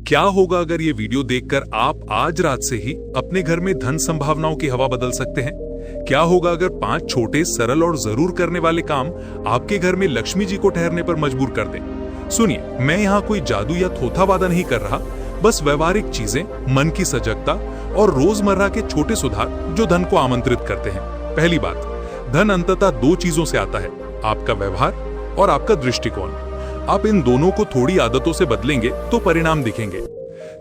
क्या होगा अगर ये वीडियो देखकर आप आज रात से ही अपने घर में धन संभावनाओं की हवा बदल सकते हैं? क्या होगा अगर 5 छोटे, सरल और जरूर करने वाले काम आपके घर में लक्ष्मी जी को ठहरने पर मजबूर कर दें? सुनिए, मैं यहाँ कोई जादू या थोथा वादा नहीं कर रहा, बस व्यवहारिक चीजें, मन की सजगता और रोजमर्रा के छोटे सुधार जो धन को आमंत्रित करते हैं। पहली बात, धन अंततः 2 चीजों से आता है, आपका व्यवहार और आपका दृष्टिकोण। आप इन दोनों को थोड़ी आदतों से बदलेंगे तो परिणाम दिखेंगे।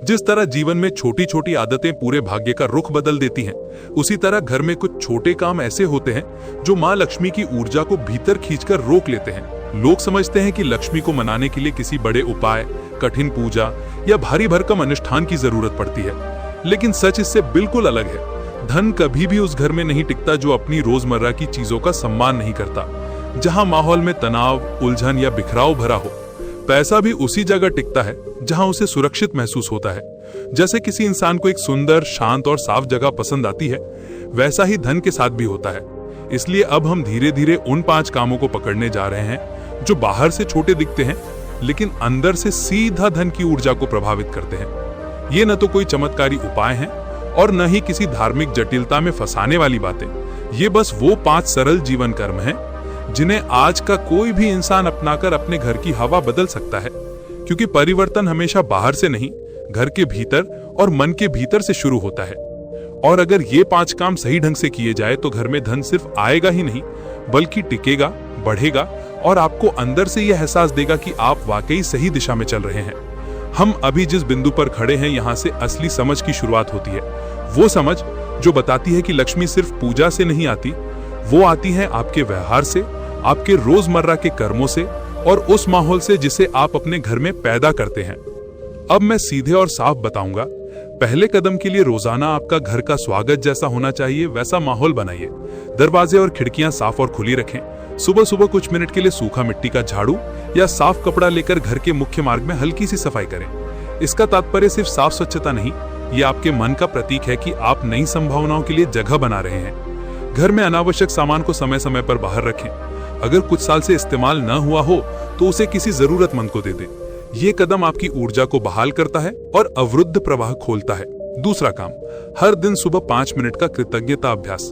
जिस तरह जीवन में छोटी छोटी आदतें पूरे भाग्य का रुख बदल देती हैं, उसी तरह घर में कुछ छोटे काम ऐसे होते हैं जो माँ लक्ष्मी की ऊर्जा को भीतर खींचकर रोक लेते हैं। लोग समझते हैं कि लक्ष्मी को मनाने के लिए किसी बड़े उपाय, कठिन पूजा या भारी भरकम अनुष्ठान की जरूरत पड़ती है, लेकिन सच इससे बिल्कुल अलग है। धन कभी भी उस घर में नहीं टिकता जो अपनी रोजमर्रा की चीजों का सम्मान नहीं करता, जहां माहौल में तनाव, उलझन या बिखराव भरा हो। पैसा भी उसी जगह टिकता है जहां उसे सुरक्षित महसूस होता है। जैसे किसी इंसान को एक सुंदर, शांत और साफ जगह पसंद आती है, वैसा ही धन के साथ भी होता है। इसलिए अब हम धीरे धीरे उन 5 कामों को पकड़ने जा रहे हैं जो बाहर से छोटे दिखते हैं, लेकिन अंदर से सीधा धन की ऊर्जा को प्रभावित करते हैं। ये न तो कोई चमत्कारी उपाय हैं और न ही किसी धार्मिक जटिलता में फंसाने वाली बातें। ये बस वो 5 सरल जीवन कर्म हैं जिन्हें आज का कोई भी इंसान अपनाकर अपने घर की हवा बदल सकता है, क्योंकि परिवर्तन हमेशा बाहर से नहीं, घर के भीतर और मन के भीतर से शुरू होता है। और अगर ये 5 काम सही ढंग से किए जाए तो घर में धन सिर्फ आएगा ही नहीं, बल्कि टिकेगा, बढ़ेगा और आपको अंदर से यह एहसास देगा कि आप वाकई सही दिशा में चल रहे हैं। हम अभी जिस बिंदु पर खड़े हैं, यहाँ से असली समझ की शुरुआत होती है। वो समझ जो बताती है कि लक्ष्मी सिर्फ पूजा से नहीं आती, वो आती है आपके व्यवहार से, आपके रोजमर्रा के कर्मों से और उस माहौल से जिसे आप अपने घर में पैदा करते हैं। अब मैं सीधे और साफ बताऊंगा। पहले कदम के लिए रोजाना आपका घर का स्वागत जैसा होना चाहिए वैसा माहौल बनाइए। दरवाजे और खिड़कियां साफ और खुली रखें। सुबह सुबह कुछ मिनट के लिए सूखा मिट्टी का झाड़ू या साफ कपड़ा लेकर घर के मुख्य मार्ग में हल्की सी सफाई करें। इसका तात्पर्य सिर्फ साफ स्वच्छता नहीं, ये आपके मन का प्रतीक है कि आप नई संभावनाओं के लिए जगह बना रहे हैं। घर में अनावश्यक सामान को समय समय पर बाहर रखें। अगर कुछ साल से इस्तेमाल न हुआ हो तो उसे किसी जरूरतमंद को दे दें। ये कदम आपकी ऊर्जा को बहाल करता है और अवरुद्ध प्रवाह खोलता है। दूसरा काम, हर दिन सुबह 5 मिनट का कृतज्ञता अभ्यास।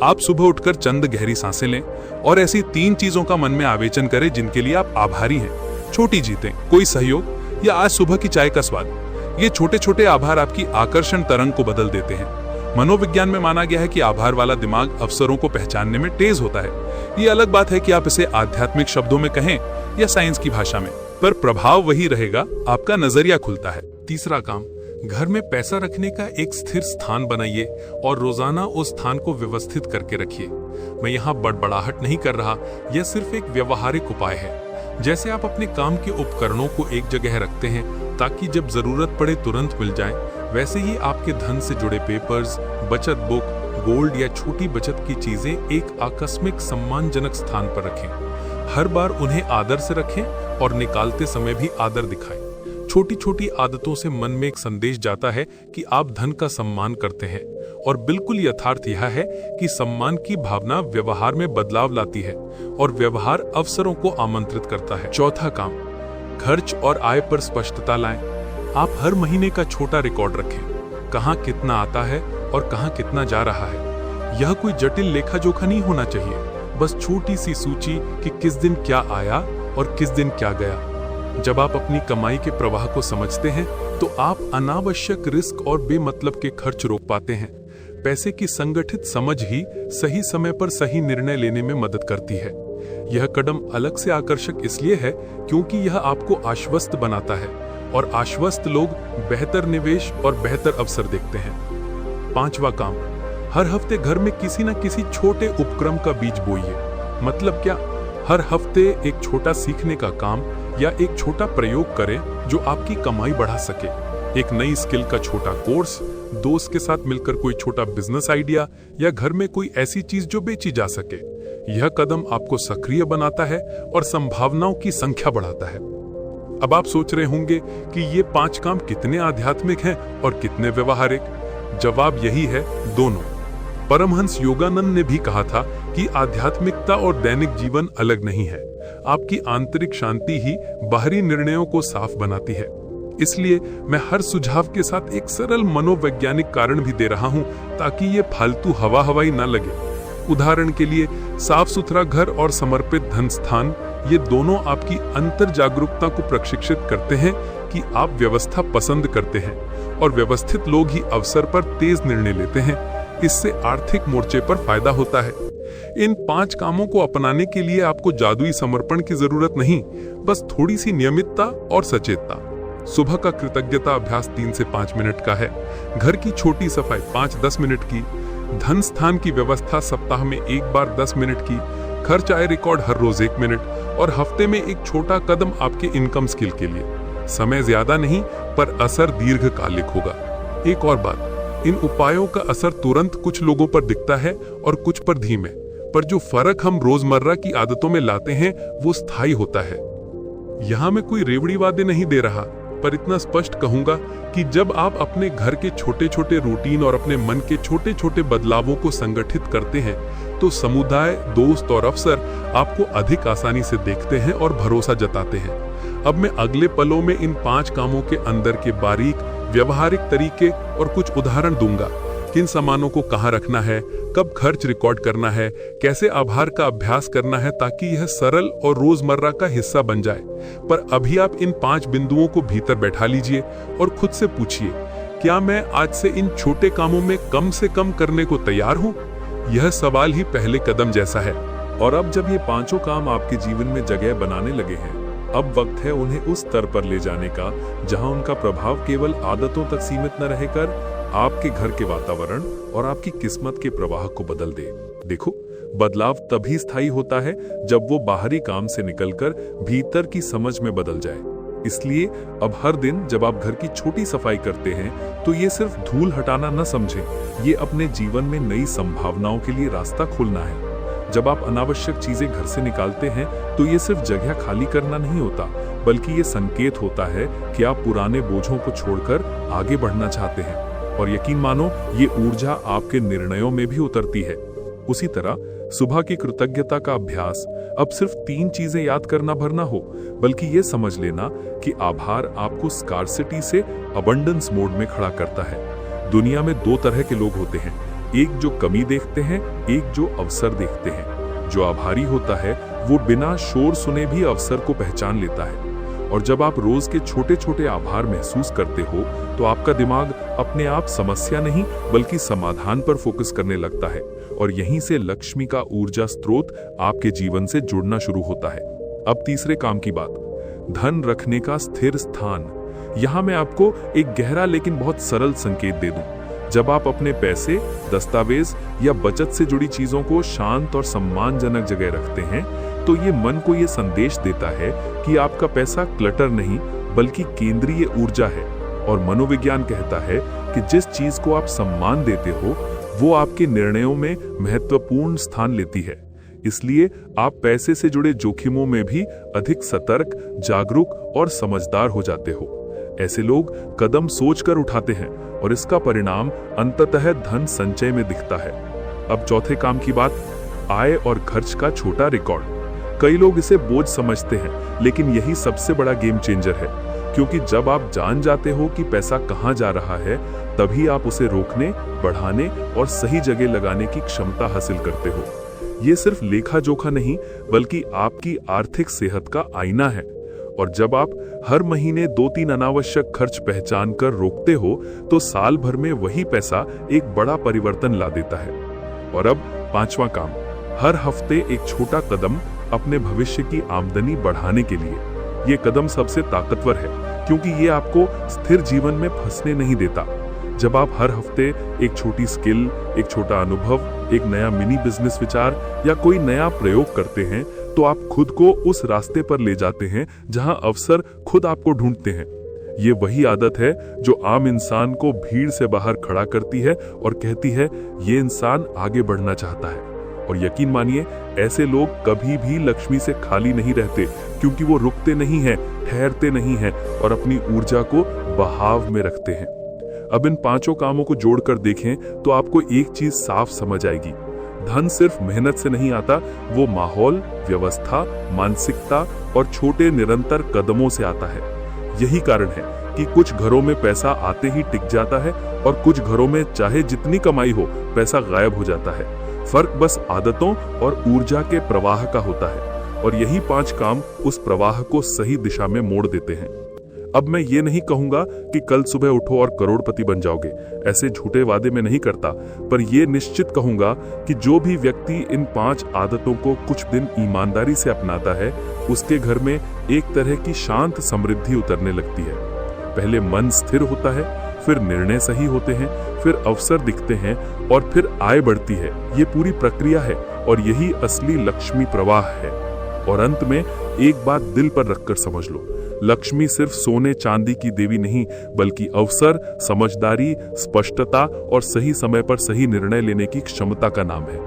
आप सुबह उठकर चंद गहरी सांसें लें और ऐसी 3 चीजों का मन में आवेचन करें जिनके लिए आप आभारी हैं। छोटी जीतें, कोई सहयोग या आज सुबह की चाय का स्वाद। ये छोटे छोटे आभार आपकी आकर्षण तरंग को बदल देते हैं। मनोविज्ञान में माना गया है कि आभार वाला दिमाग अवसरों को पहचानने में तेज होता है। ये अलग बात है कि आप इसे आध्यात्मिक शब्दों में कहें या साइंस की भाषा में, पर प्रभाव वही रहेगा, आपका नजरिया खुलता है। तीसरा काम, घर में पैसा रखने का एक स्थिर स्थान बनाइए और रोजाना उस स्थान को व्यवस्थित करके रखिए। मैं यहाँ बड़बड़ाहट नहीं कर रहा, यह सिर्फ एक व्यवहारिक उपाय है। जैसे आप अपने काम के उपकरणों को एक जगह रखते हैं ताकि जब जरूरत पड़े तुरंत मिल जाए, वैसे ही आपके धन से जुड़े पेपर्स, बचत बुक, गोल्ड या छोटी बचत की चीजें एक आकस्मिक सम्मानजनक स्थान पर रखें। हर बार उन्हें आदर से रखें और निकालते समय भी आदर दिखाएं। छोटी छोटी आदतों से मन में एक संदेश जाता है कि आप धन का सम्मान करते हैं, और बिल्कुल यथार्थ यह है कि सम्मान की भावना व्यवहार में बदलाव लाती है और व्यवहार अवसरों को आमंत्रित करता है। चौथा काम, खर्च और आय पर स्पष्टता लाएं। आप हर महीने का छोटा रिकॉर्ड रखें, कहां कितना आता है और कहां कितना जा रहा है। यह कोई जटिल लेखा जोखा नहीं होना चाहिए, बस छोटी सी सूची कि किस दिन क्या आया और किस दिन क्या गया। जब आप अपनी कमाई के प्रवाह को समझते हैं तो आप अनावश्यक रिस्क और बेमतलब के खर्च रोक पाते हैं। पैसे की संगठित समझ ही सही समय पर सही निर्णय लेने में मदद करती है। यह कदम अलग से आकर्षक इसलिए है क्योंकि यह आपको आश्वस्त बनाता है, और आश्वस्त लोग बेहतर निवेश और बेहतर अवसर देखते हैं। 5वां काम, हर हफ्ते घर में किसी न किसी छोटे उपक्रम का बीज बोइए। मतलब क्या? हर हफ्ते एक छोटा सीखने का काम या एक छोटा प्रयोग करें जो आपकी कमाई बढ़ा सके। एक नई स्किल का छोटा कोर्स, दोस्त के साथ मिलकर कोई छोटा बिजनेस आइडिया या घर में कोई ऐसी चीज जो बेची जा सके। यह कदम आपको सक्रिय बनाता है और संभावनाओं की संख्या बढ़ाता है। अब आप सोच रहे होंगे कि ये 5 काम कितने आध्यात्मिक हैं और कितने व्यवहारिक। जवाब यही है, दोनों। परमहंस योगानंद ने भी कहा था कि आध्यात्मिकता और दैनिक जीवन अलग नहीं है। आपकी आंतरिक शांति ही बाहरी निर्णयों को साफ बनाती है। इसलिए मैं हर सुझाव के साथ एक सरल मनोवैज्ञानिक कारण भी दे रहा हूं ताकि ये फालतू हवा हवाई ना लगे। उदाहरण के लिए, साफ सुथरा घर और समर्पित धन स्थान, ये दोनों आपकी अंतर जागरूकता को प्रशिक्षित करते हैं कि आप व्यवस्था पसंद करते हैं और व्यवस्थित लोग ही अवसर पर तेज निर्णय लेते हैं। इससे आर्थिक मोर्चे पर फायदा होता है। इन 5 कामों को अपनाने के लिए आपको जादुई समर्पण की जरूरत नहीं, बस थोड़ी सी नियमितता और सचेतता। सुबह का कृतज्ञता अभ्यास 3 से 5 मिनट का है, घर की छोटी सफाई 5-10 मिनट की, धन स्थान की व्यवस्था सप्ताह में 1 बार 10 मिनट की, खर्च आय रिकॉर्ड हर रोज 1 मिनट और हफ्ते में एक छोटा कदम आपके इनकम स्किल के लिए। समय ज्यादा नहीं, पर असर दीर्घकालिक होगा। एक और बात, इन उपायों का असर तुरंत कुछ लोगों पर दिखता है और कुछ पर धीमे, पर जो फर्क हम रोजमर्रा की आदतों में लाते हैं वो स्थायी होता है। यहाँ मैं कोई रेवड़ी वादे नहीं दे रहा, पर इतना स्पष्ट कहूंगा कि जब आप अपने घर के छोटे छोटे रूटीन और अपने मन के छोटे छोटे बदलावों को संगठित करते हैं, तो समुदाय, दोस्त और अफसर आपको अधिक आसानी से देखते हैं और भरोसा जताते हैं। अब मैं अगले पलों में इन 5 कामों के अंदर के बारीक व्यवहारिक तरीके और कुछ उदाहरण दूंगा। किन सामानों को कहाँ रखना है, कब खर्च रिकॉर्ड करना है, कैसे आभार का अभ्यास करना है ताकि यह सरल और रोजमर्रा का हिस्सा बन जाए। पर अभी आप इन 5 बिंदुओं को भीतर बैठा लीजिए और खुद से पूछिए, क्या मैं आज से इन छोटे कामों में कम से कम करने को तैयार हूँ? यह सवाल ही पहले कदम जैसा है। और अब जब ये 5 काम आपके जीवन में जगह बनाने लगे हैं, अब वक्त है उन्हें उस स्तर पर ले जाने का जहां उनका प्रभाव केवल आदतों तक सीमित न रहकर आपके घर के वातावरण और आपकी किस्मत के प्रवाह को बदल दे। देखो, बदलाव तभी स्थायी होता है जब वो बाहरी काम से निकलकर भीतर की समझ में बदल जाए। इसलिए अब हर दिन जब आप घर की छोटी सफाई करते हैं, तो ये सिर्फ धूल हटाना न समझें, ये अपने जीवन में नई संभावनाओं के लिए रास्ता खोलना है। जब आप अनावश्यक चीजें घर से निकालते हैं, तो ये सिर्फ जगह खाली करना नहीं होता, बल्कि ये संकेत होता है कि आप पुराने बोझों को छोड़कर आगे बढ़ना चाहते हैं। और यकीन मानो, ये ऊर्जा आपके निर्णयों में भी उतरती है। उसी तरह सुबह की कृतज्ञता का अभ्यास अब सिर्फ 3 चीजें याद करना भर ना हो, बल्कि ये समझ लेना कि आभार आपको स्कार्सिटी से अबंडेंस मोड में खड़ा करता है। दुनिया में 2 तरह के लोग होते हैं, एक जो कमी देखते हैं, एक जो अवसर देखते हैं। जो आभारी होता है वो बिना शोर सुने भी अवसर को पहचान लेता है। और जब आप रोज के छोटे छोटे आभार महसूस करते हो, तो आपका दिमाग अपने आप समस्या नहीं बल्कि समाधान पर फोकस करने लगता है, और यहीं से लक्ष्मी का ऊर्जा स्रोत आपके जीवन से जुड़ना शुरू होता है। अब तीसरे काम की बात, धन रखने का स्थिर स्थान। यहाँ मैं आपको एक गहरा लेकिन बहुत सरल संकेत दे दूं। जब आप अपने पैसे, दस्तावेज या बचत से जुड़ी चीजों को शांत और सम्मानजनक जगह रखते हैं, तो ये मन को ये संदेश देता है कि आपका पैसा क्लटर नहीं बल्कि केंद्रीय ऊर्जा है। और मनोविज्ञान कहता है कि जिस चीज को आप सम्मान देते हो, वो आपके निर्णयों में महत्वपूर्ण स्थान लेती है। इसलिए आप पैसे से जुड़े जोखिमों में भी अधिक सतर्क, जागरूक और समझदार हो जाते हो। ऐसे लोग कदम सोचकर उठाते हैं और इसका परिणाम अंततः धन संचय में दिखता है। अब चौथे काम की बात, आय और खर्च का छोटा रिकॉर्ड। कई लोग इसे बोझ समझते हैं, लेकिन यही सबसे बड़ा गेम चेंजर है, क्योंकि जब आप जान जाते हो कि पैसा कहाँ जा रहा है, तभी आप उसे रोकने, बढ़ाने और सही जगह लगाने की क्षमता हासिल करते हो। ये सिर्फ लेखा जोखा नहीं, बल्कि आपकी आर्थिक सेहत का आईना है। और जब आप हर महीने 2-3 अनावश्यक खर्च पहचान कर रोकते हो, तो साल भर में वही पैसा एक बड़ा परिवर्तन ला देता है। और अब 5वां काम, हर हफ्ते एक छोटा कदम अपने भविष्य की आमदनी बढ़ाने के लिए। ये कदम सबसे ताकतवर है, क्योंकि ये आपको स्थिर जीवन में फंसने नहीं देता। जब आप हर हफ्ते एक छोटी स्किल, एक छोटा अनुभव, एक नया मिनी बिजनेस विचार या कोई नया प्रयोग करते हैं, तो आप खुद को उस रास्ते पर ले जाते हैं जहां अवसर खुद आपको ढूंढते हैं। ये वही आदत है जो आम इंसान को भीड़ से बाहर खड़ा करती है और कहती है, ये इंसान आगे बढ़ना चाहता है। और यकीन मानिए, ऐसे लोग कभी भी लक्ष्मी से खाली नहीं रहते, क्योंकि वो रुकते नहीं हैं, ठहरते नहीं हैं और अपनी ऊर्जा को बहाव में रखते हैं। अब इन 5 कामों को जोड़कर देखें तो आपको एक चीज साफ समझ आएगी। धन सिर्फ मेहनत से नहीं आता, वो माहौल, व्यवस्था, मानसिकता और छोटे निरंतर कदमों से आता है। यही कारण है कि कुछ घरों में पैसा आते ही टिक जाता है और कुछ घरों में चाहे जितनी कमाई हो पैसा गायब हो जाता है। फर्क बस आदतों और ऊर्जा के प्रवाह का होता है और यही 5 काम उस प्रवाह को सही दिशा में मोड़ देते हैं। अब मैं ये नहीं कहूंगा कि कल सुबह उठो और करोड़पति बन जाओगे, ऐसे झूठे वादे में नहीं करता, पर यह निश्चित कहूंगा कि जो भी व्यक्ति इन 5 आदतों को कुछ दिन ईमानदारी से अपनाता है, उसके घर में एक तरह की शांत समृद्धि उतरने लगती है। पहले मन स्थिर होता है, फिर निर्णय सही होते हैं, फिर अवसर दिखते हैं और फिर आय बढ़ती है। ये पूरी प्रक्रिया है और यही असली लक्ष्मी प्रवाह है। और अंत में एक बात दिल पर रखकर समझ लो, लक्ष्मी सिर्फ सोने चांदी की देवी नहीं, बल्कि अवसर, समझदारी, स्पष्टता और सही समय पर सही निर्णय लेने की क्षमता का नाम है।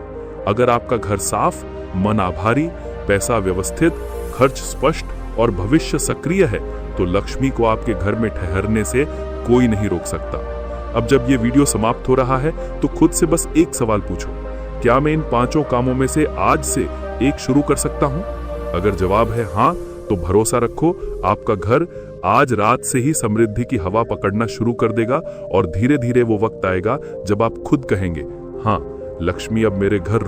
अगर आपका घर साफ, मन आभारी, पैसा व्यवस्थित, खर्च स्पष्ट और भविष्य सक्रिय है, तो लक्ष्मी को आपके घर में ठहरने से कोई नहीं रोक सकता। अब जब ये वीडियो समाप्त हो रहा है तो खुद से बस एक सवाल पूछो, क्या मैं इन 5 कामों में से आज से एक शुरू कर सकता हूं? अगर जवाब है हाँ, तो भरोसा रखो, आपका घर आज रात से ही समृद्धि की हवा पकड़ना शुरू कर देगा और धीरे धीरे वो वक्त आएगा जब आप खुद कहेंगे, हाँ, लक्ष्मी अब मेरे घर